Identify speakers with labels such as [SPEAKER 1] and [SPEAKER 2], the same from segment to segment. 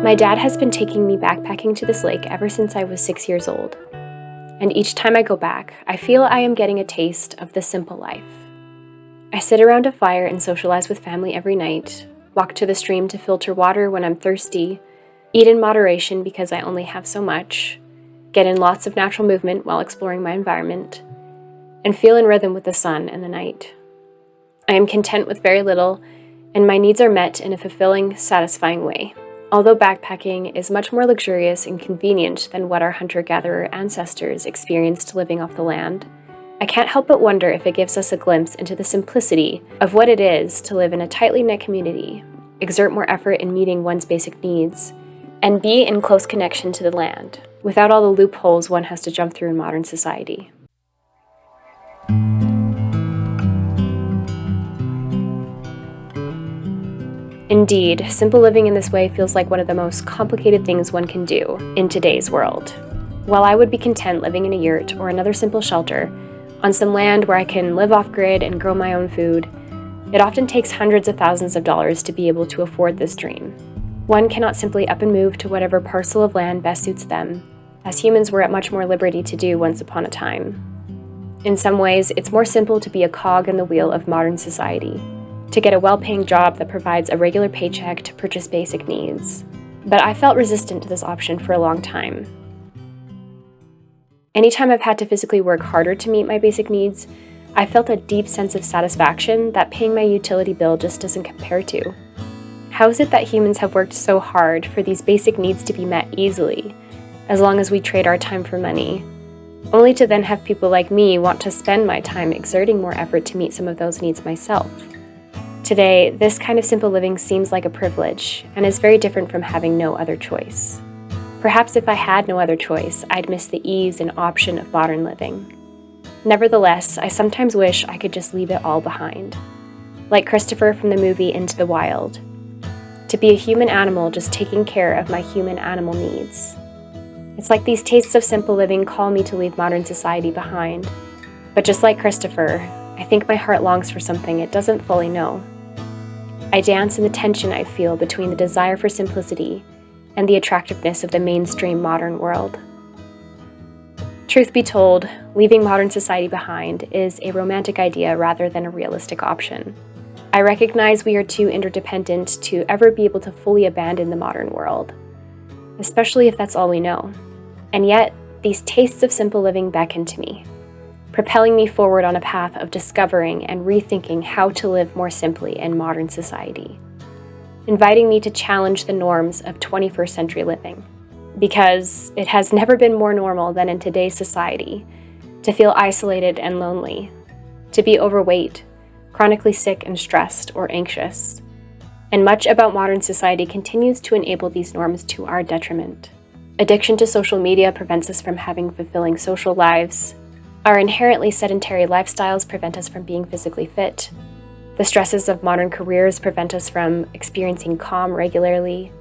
[SPEAKER 1] My dad has been taking me backpacking to this lake ever since I was 6 years old. And each time I go back, I feel I am getting a taste of the simple life. I sit around a fire and socialize with family every night, walk to the stream to filter water when I'm thirsty, eat in moderation because I only have so much, get in lots of natural movement while exploring my environment, and feel in rhythm with the sun and the night. I am content with very little, and my needs are met in a fulfilling, satisfying way. Although backpacking is much more luxurious and convenient than what our hunter-gatherer ancestors experienced living off the land, I can't help but wonder if it gives us a glimpse into the simplicity of what it is to live in a tightly knit community, exert more effort in meeting one's basic needs, and be in close connection to the land, without all the loopholes one has to jump through in modern society. Indeed, simple living in this way feels like one of the most complicated things one can do in today's world. While I would be content living in a yurt or another simple shelter on some land where I can live off-grid and grow my own food, it often takes hundreds of thousands of dollars to be able to afford this dream. One cannot simply up and move to whatever parcel of land best suits them, as humans were at much more liberty to do once upon a time. In some ways, it's more simple to be a cog in the wheel of modern society, to get a well-paying job that provides a regular paycheck to purchase basic needs. But I felt resistant to this option for a long time. Anytime I've had to physically work harder to meet my basic needs, I felt a deep sense of satisfaction that paying my utility bill just doesn't compare to. How is it that humans have worked so hard for these basic needs to be met easily, as long as we trade our time for money, only to then have people like me want to spend my time exerting more effort to meet some of those needs myself? Today, this kind of simple living seems like a privilege and is very different from having no other choice. Perhaps if I had no other choice, I'd miss the ease and option of modern living. Nevertheless, I sometimes wish I could just leave it all behind. Like Christopher from the movie Into the Wild. To be a human animal just taking care of my human animal needs. It's like these tastes of simple living call me to leave modern society behind. But just like Christopher, I think my heart longs for something it doesn't fully know. I dance in the tension I feel between the desire for simplicity and the attractiveness of the mainstream modern world. Truth be told, leaving modern society behind is a romantic idea rather than a realistic option. I recognize we are too interdependent to ever be able to fully abandon the modern world, especially if that's all we know. And yet, these tastes of simple living beckon to me, propelling me forward on a path of discovering and rethinking how to live more simply in modern society, inviting me to challenge the norms of 21st century living. Because it has never been more normal than in today's society to feel isolated and lonely, to be overweight, chronically sick and stressed or anxious. And much about modern society continues to enable these norms to our detriment. Addiction to social media prevents us from having fulfilling social lives. Our inherently sedentary lifestyles prevent us from being physically fit. The stresses of modern careers prevent us from experiencing calm regularly.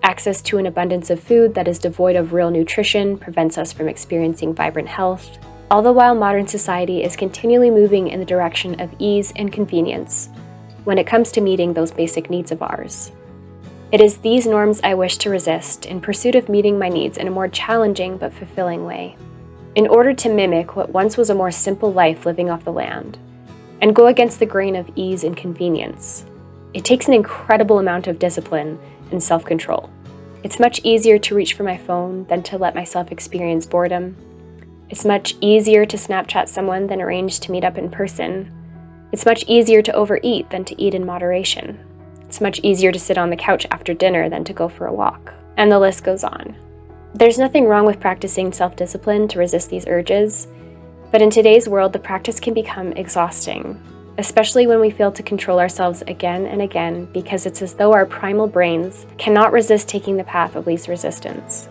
[SPEAKER 1] Access to an abundance of food that is devoid of real nutrition prevents us from experiencing vibrant health, all the while modern society is continually moving in the direction of ease and convenience when it comes to meeting those basic needs of ours. It is these norms I wish to resist in pursuit of meeting my needs in a more challenging but fulfilling way. In order to mimic what once was a more simple life living off the land, and go against the grain of ease and convenience, it takes an incredible amount of discipline and self-control. It's much easier to reach for my phone than to let myself experience boredom. It's much easier to Snapchat someone than arrange to meet up in person. It's much easier to overeat than to eat in moderation. It's much easier to sit on the couch after dinner than to go for a walk. And the list goes on. There's nothing wrong with practicing self-discipline to resist these urges, but in today's world, the practice can become exhausting, especially when we fail to control ourselves again and again because it's as though our primal brains cannot resist taking the path of least resistance.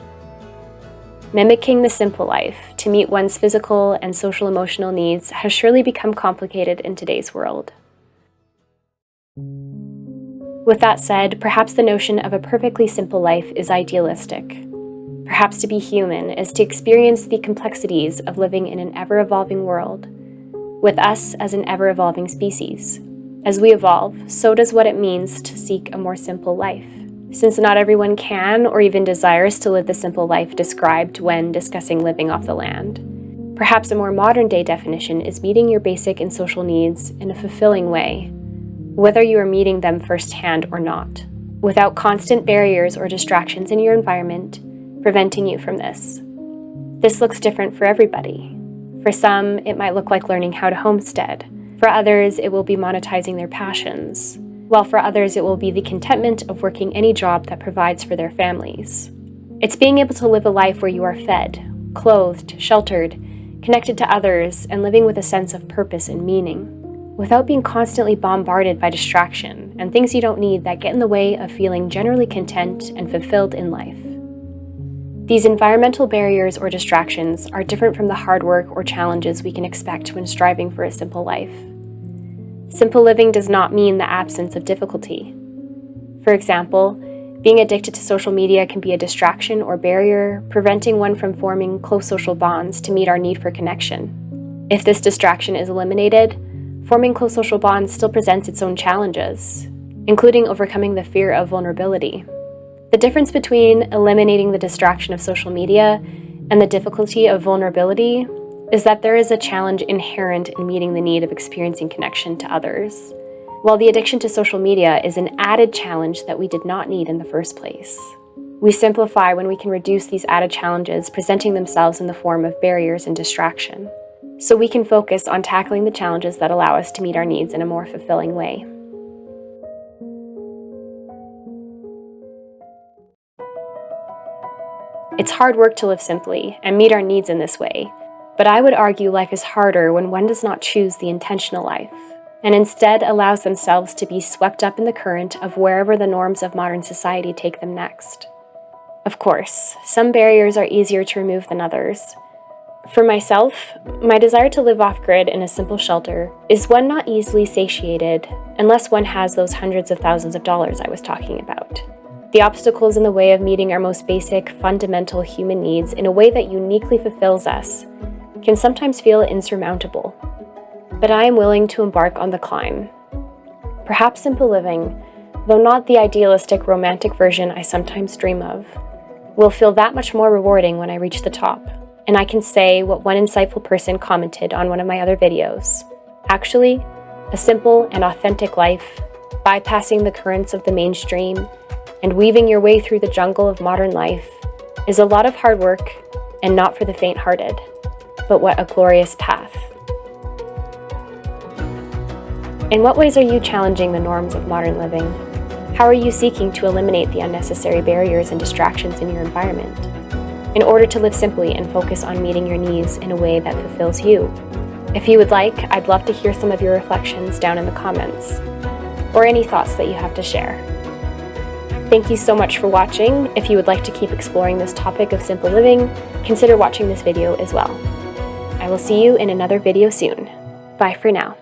[SPEAKER 1] Mimicking the simple life to meet one's physical and social-emotional needs has surely become complicated in today's world. With that said, perhaps the notion of a perfectly simple life is idealistic. Perhaps to be human is to experience the complexities of living in an ever-evolving world, with us as an ever-evolving species. As we evolve, so does what it means to seek a more simple life. since not everyone can or even desires to live the simple life described when discussing living off the land. Perhaps a more modern-day definition is meeting your basic and social needs in a fulfilling way, whether you are meeting them firsthand or not, without constant barriers or distractions in your environment preventing you from this. This looks different for everybody. For some, it might look like learning how to homestead. For others, it will be monetizing their passions, while for others, it will be the contentment of working any job that provides for their families. It's being able to live a life where you are fed, clothed, sheltered, connected to others, and living with a sense of purpose and meaning, without being constantly bombarded by distraction and things you don't need that get in the way of feeling generally content and fulfilled in life. These environmental barriers or distractions are different from the hard work or challenges we can expect when striving for a simple life. Simple living does not mean the absence of difficulty. For example, being addicted to social media can be a distraction or barrier, preventing one from forming close social bonds to meet our need for connection. If this distraction is eliminated, forming close social bonds still presents its own challenges, including overcoming the fear of vulnerability. The difference between eliminating the distraction of social media and the difficulty of vulnerability is that there is a challenge inherent in meeting the need of experiencing connection to others, while the addiction to social media is an added challenge that we did not need in the first place. We simplify when we can reduce these added challenges presenting themselves in the form of barriers and distraction, so we can focus on tackling the challenges that allow us to meet our needs in a more fulfilling way. It's hard work to live simply and meet our needs in this way, but I would argue life is harder when one does not choose the intentional life, and instead allows themselves to be swept up in the current of wherever the norms of modern society take them next. Of course, some barriers are easier to remove than others. For myself, my desire to live off-grid in a simple shelter is one not easily satiated unless one has those hundreds of thousands of dollars I was talking about. The obstacles in the way of meeting our most basic, fundamental human needs in a way that uniquely fulfills us can sometimes feel insurmountable. But I am willing to embark on the climb. Perhaps simple living, though not the idealistic romantic version I sometimes dream of, will feel that much more rewarding when I reach the top, and I can say what one insightful person commented on one of my other videos. Actually, a simple and authentic life, bypassing the currents of the mainstream, and weaving your way through the jungle of modern life is a lot of hard work and not for the faint-hearted. But what a glorious path. In what ways are you challenging the norms of modern living? How are you seeking to eliminate the unnecessary barriers and distractions in your environment in order to live simply and focus on meeting your needs in a way that fulfills you? If you would like, I'd love to hear some of your reflections down in the comments, or any thoughts that you have to share. Thank you so much for watching. If you would like to keep exploring this topic of simple living, consider watching this video as well. I will see you in another video soon. Bye for now.